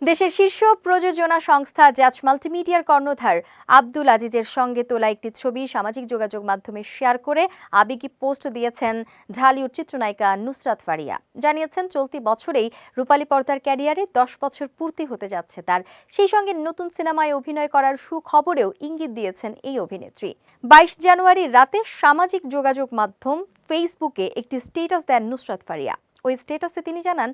দেশের শীর্ষ প্রযোজনা সংস্থা জাজ মাল্টিমিডিয়ার কর্ণধার আব্দুল আজিজের সঙ্গে তোলা একটি ছবি সামাজিক যোগাযোগ মাধ্যমে শেয়ার করে আবেগী পোস্ট দিয়েছেন ঢালিউড চিত্রনায়িকা নুসরাত ফারিয়া। জানিয়েছেন চলতি বছরেই রূপালী পর্দার ক্যারিয়ারে 10 বছর পূর্তি হতে যাচ্ছে তার। সেই সঙ্গে নতুন সিনেমায় অভিনয় করার সুখবরেও ইঙ্গিত দিয়েছেন এই অভিনেত্রী। 22 জানুয়ারি রাতে সামাজিক যোগাযোগ মাধ্যম ফেসবুকে একটি স্ট্যাটাস দেন নুসরাত ফারিয়া। ওই স্ট্যাটাসে তিনি জানান,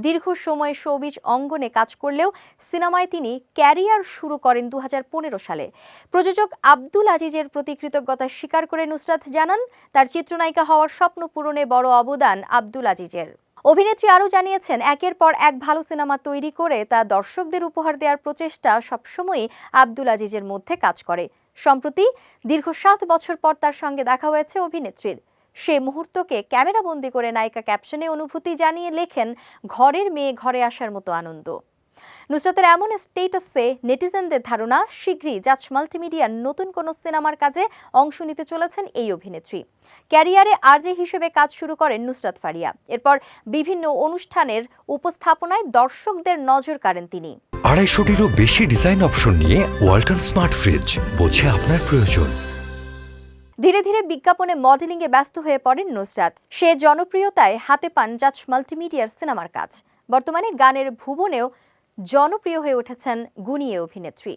দীর্ঘ সময় শোবিজ অঙ্গনে কাজ করলেও সিনেমায় তিনি ক্যারিয়ার শুরু করেন 2015 সালে। প্রযোজক আব্দুল আজিজের প্রতি কৃতজ্ঞতা স্বীকার করে নুসরাত জানান, তার চিত্রনায়িকা হওয়ার স্বপ্ন পূরণে বড় অবদান আব্দুল আজিজের। অভিনেত্রী আরও জানিয়েছেন, একের পর এক ভালো সিনেমা তৈরি করে তা দর্শকদের উপহার দেওয়ার প্রচেষ্টা সবসময়ই আব্দুল আজিজের মধ্যে কাজ করে। সম্প্রতি দীর্ঘ 7 বছর পর তার সঙ্গে দেখা হয়েছে অভিনেত্রীর। সে মুহূর্তকে ক্যামেরাবন্দি করে নায়িকা ক্যাপশনে অনুভূতি জানিয়ে লেখেন, ঘরের মেয়ে ঘরে আসার মতো আনন্দ। নুসরাতের এমন স্ট্যাটাসে নেটিজেনদের ধারণা, শীঘ্রই জাজ মাল্টিমিডিয়ার নতুন কোনো সিনেমার কাজে অংশ নিতে চলেছেন এই অভিনেত্রী। ক্যারিয়ারে আরজে হিসেবে কাজ শুরু করেন নুসরাত ফারিয়া। এরপর বিভিন্ন অনুষ্ঠানের উপস্থাপনায় দর্শকদের নজর কাড়েন তিনি। 250-টিরও বেশি ডিজাইন অপশন নিয়ে ওয়ালটন স্মার্ট ফ্রিজ, বোঝে আপনার প্রয়োজন। ধীরে ধীরে বিজ্ঞাপনে মডেলিংয়ে ব্যস্ত হয়ে পড়েন নুসরাত। সে জনপ্রিয়তায় হাতে পান জাজ মাল্টিমিডিয়ার সিনেমার কাজ। বর্তমানে গানের ভুবনেও জনপ্রিয় হয়ে উঠেছেন গুণী অভিনেত্রী।